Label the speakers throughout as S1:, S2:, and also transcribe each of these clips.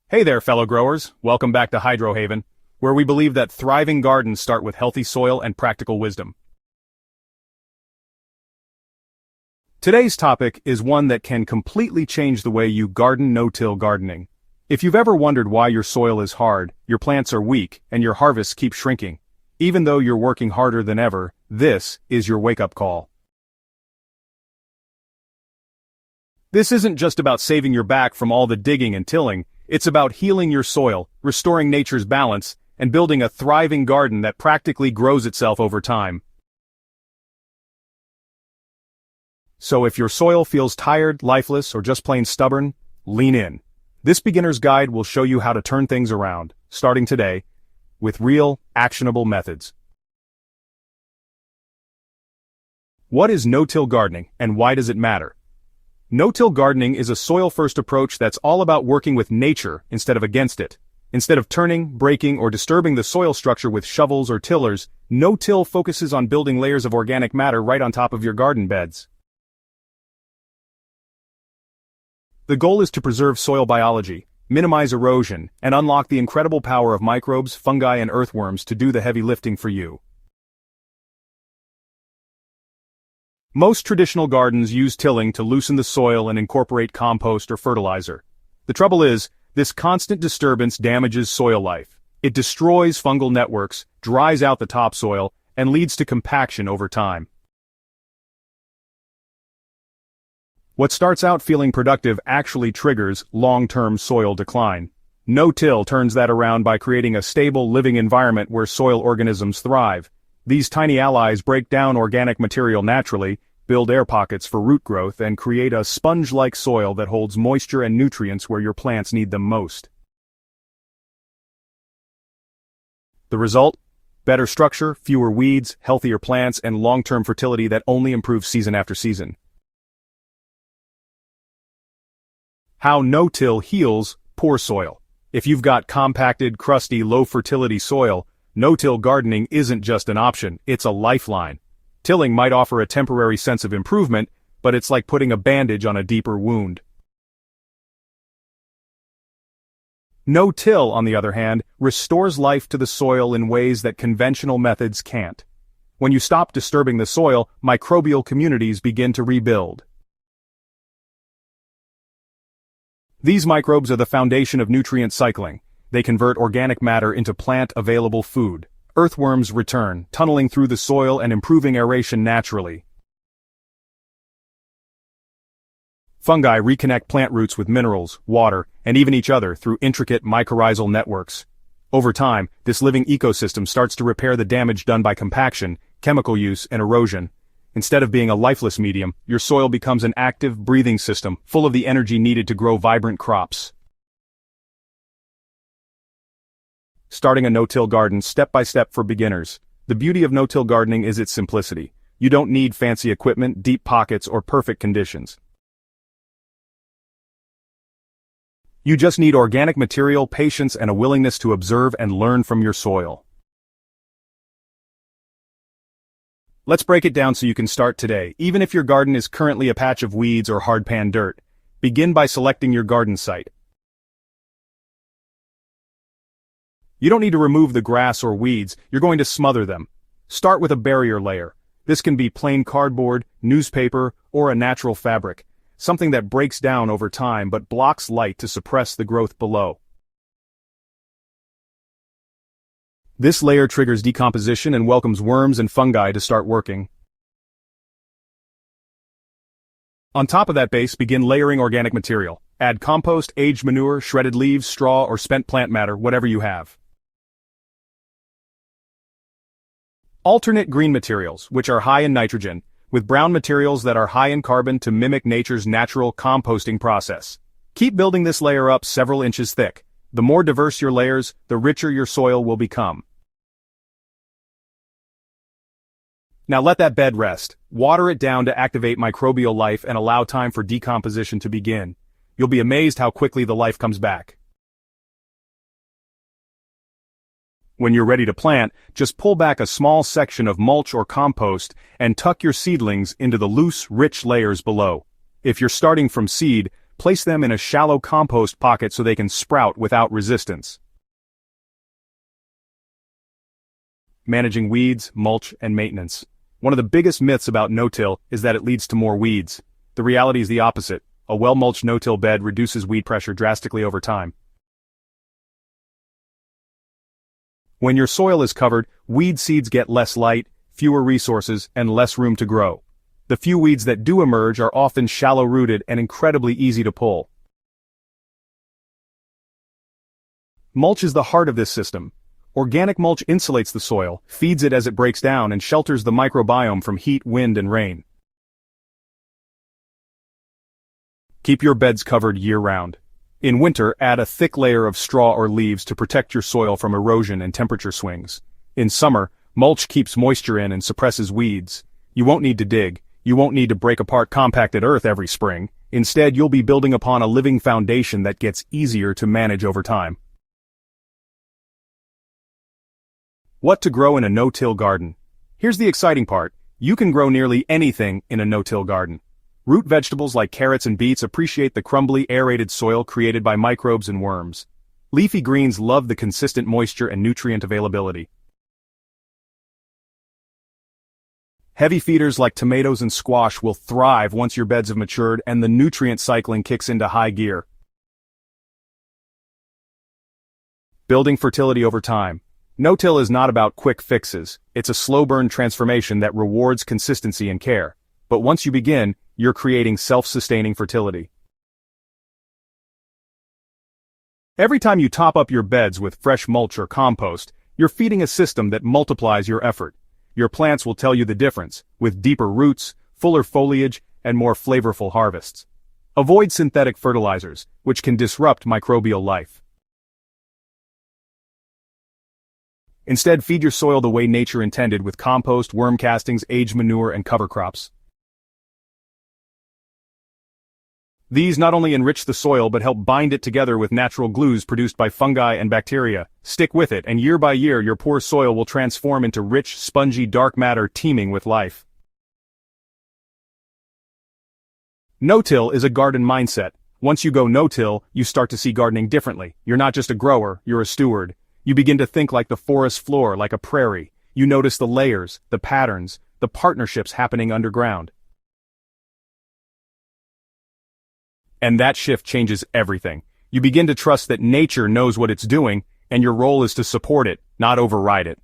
S1: Hey there, fellow growers. Welcome back to Hydro Haven, where we believe that thriving gardens start with healthy soil and practical wisdom. Today's topic is one that can completely change the way you garden no-till gardening. If you've ever wondered why your soil is hard, your plants are weak, and your harvests keep shrinking, even though you're working harder than ever, this is your wake-up call. This isn't just about saving your back from all the digging and tilling. It's about healing your soil, restoring nature's balance, and building a thriving garden that practically grows itself over time. So if your soil feels tired, lifeless, or just plain stubborn, lean in. This beginner's guide will show you how to turn things around, starting today, with real, actionable methods. What is no-till gardening, and why does it matter? No-till gardening is a soil-first approach that's all about working with nature instead of against it. Instead of turning, breaking, or disturbing the soil structure with shovels or tillers, no-till focuses on building layers of organic matter right on top of your garden beds. The goal is to preserve soil biology, minimize erosion, and unlock the incredible power of microbes, fungi, and earthworms to do the heavy lifting for you. Most traditional gardens use tilling to loosen the soil and incorporate compost or fertilizer. The trouble is, this constant disturbance damages soil life. It destroys fungal networks, dries out the topsoil, and leads to compaction over time. What starts out feeling productive actually triggers long-term soil decline. No-till turns that around by creating a stable living environment where soil organisms thrive. These tiny allies break down organic material naturally, build air pockets for root growth, and create a sponge-like soil that holds moisture and nutrients where your plants need them most. The result? Better structure, fewer weeds, healthier plants, and long-term fertility that only improves season after season. How no-till heals poor soil. If you've got compacted, crusty, low-fertility soil, no-till gardening isn't just an option, it's a lifeline. Tilling might offer a temporary sense of improvement, but it's like putting a bandage on a deeper wound. No-till, on the other hand, restores life to the soil in ways that conventional methods can't. When you stop disturbing the soil, microbial communities begin to rebuild. These microbes are the foundation of nutrient cycling. They convert organic matter into plant-available food. Earthworms return, tunneling through the soil and improving aeration naturally. Fungi reconnect plant roots with minerals, water, and even each other through intricate mycorrhizal networks. Over time, this living ecosystem starts to repair the damage done by compaction, chemical use, and erosion. Instead of being a lifeless medium, your soil becomes an active, breathing system, full of the energy needed to grow vibrant crops. Starting a no-till garden step by step for beginners. The beauty of no-till gardening is its simplicity. You don't need fancy equipment, deep pockets, or perfect conditions. You just need organic material, patience, and a willingness to observe and learn from your soil. Let's break it down so you can start today. Even if your garden is currently a patch of weeds or hardpan dirt, begin by selecting your garden site. You don't need to remove the grass or weeds, you're going to smother them. Start with a barrier layer. This can be plain cardboard, newspaper, or a natural fabric, something that breaks down over time but blocks light to suppress the growth below. This layer triggers decomposition and welcomes worms and fungi to start working. On top of that base, begin layering organic material. Add compost, aged manure, shredded leaves, straw, or spent plant matter, whatever you have. Alternate green materials, which are high in nitrogen, with brown materials that are high in carbon to mimic nature's natural composting process. Keep building this layer up several inches thick. The more diverse your layers, the richer your soil will become. Now let that bed rest. Water it down to activate microbial life and allow time for decomposition to begin. You'll be amazed how quickly the life comes back. When you're ready to plant, just pull back a small section of mulch or compost and tuck your seedlings into the loose, rich layers below. If you're starting from seed, Place them in a shallow compost pocket so they can sprout without resistance. Managing weeds, mulch, and maintenance. One of the biggest myths about no-till is that it leads to more weeds. The reality is the opposite. A well-mulched no-till bed reduces weed pressure drastically over time. When your soil is covered, weed seeds get less light, fewer resources, and less room to grow. The few weeds that do emerge are often shallow-rooted and incredibly easy to pull. Mulch is the heart of this system. Organic mulch insulates the soil, feeds it as it breaks down, and shelters the microbiome from heat, wind, and rain. Keep your beds covered year-round. In winter, add a thick layer of straw or leaves to protect your soil from erosion and temperature swings. In summer, mulch keeps moisture in and suppresses weeds. You won't need to dig. You won't need to break apart compacted earth every spring. Instead, you'll be building upon a living foundation that gets easier to manage over time. What to grow in a no-till garden? Here's the exciting part. You can grow nearly anything in a no-till garden. Root vegetables like carrots and beets appreciate the crumbly, aerated soil created by microbes and worms. Leafy greens love the consistent moisture and nutrient availability. Heavy feeders like tomatoes and squash will thrive once your beds have matured and the nutrient cycling kicks into high gear. Building fertility over time. No-till is not about quick fixes. It's a slow-burn transformation that rewards consistency and care. But once you begin, you're creating self-sustaining fertility. Every time you top up your beds with fresh mulch or compost, you're feeding a system that multiplies your effort. Your plants will tell you the difference, with deeper roots, fuller foliage, and more flavorful harvests. Avoid synthetic fertilizers, which can disrupt microbial life. Instead, feed your soil the way nature intended with compost, worm castings, aged manure, and cover crops. These not only enrich the soil but help bind it together with natural glues produced by fungi and bacteria. Stick with it, and year by year your poor soil will transform into rich, spongy dark matter teeming with life. No-till is a garden mindset. Once you go no-till, you start to see gardening differently. You're not just a grower, you're a steward. You begin to think like the forest floor, like a prairie. You notice the layers, the patterns, the partnerships happening underground. And that shift changes everything. You begin to trust that nature knows what it's doing, and your role is to support it, not override it.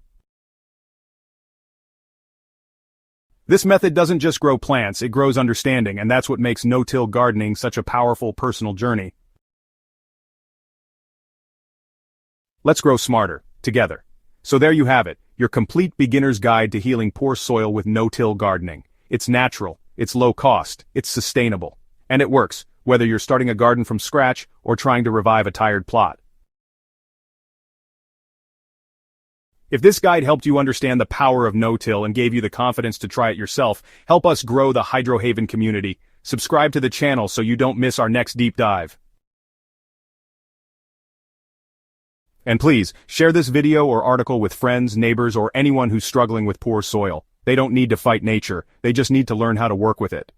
S1: This method doesn't just grow plants, it grows understanding, and that's what makes no-till gardening such a powerful personal journey. Let's grow smarter, together. So there you have it, your complete beginner's guide to healing poor soil with no-till gardening. It's natural, it's low cost, it's sustainable. And it works, whether you're starting a garden from scratch or trying to revive a tired plot. If this guide helped you understand the power of no-till and gave you the confidence to try it yourself, help us grow the Hydrohaven community. Subscribe to the channel so you don't miss our next deep dive. And please, share this video or article with friends, neighbors, or anyone who's struggling with poor soil. They don't need to fight nature, they just need to learn how to work with it.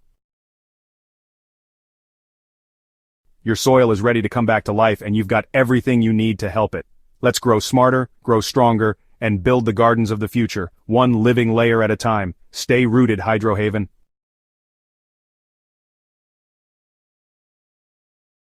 S1: Your soil is ready to come back to life and you've got everything you need to help it. Let's grow smarter, grow stronger, and build the gardens of the future, one living layer at a time. Stay rooted, Hydrohaven.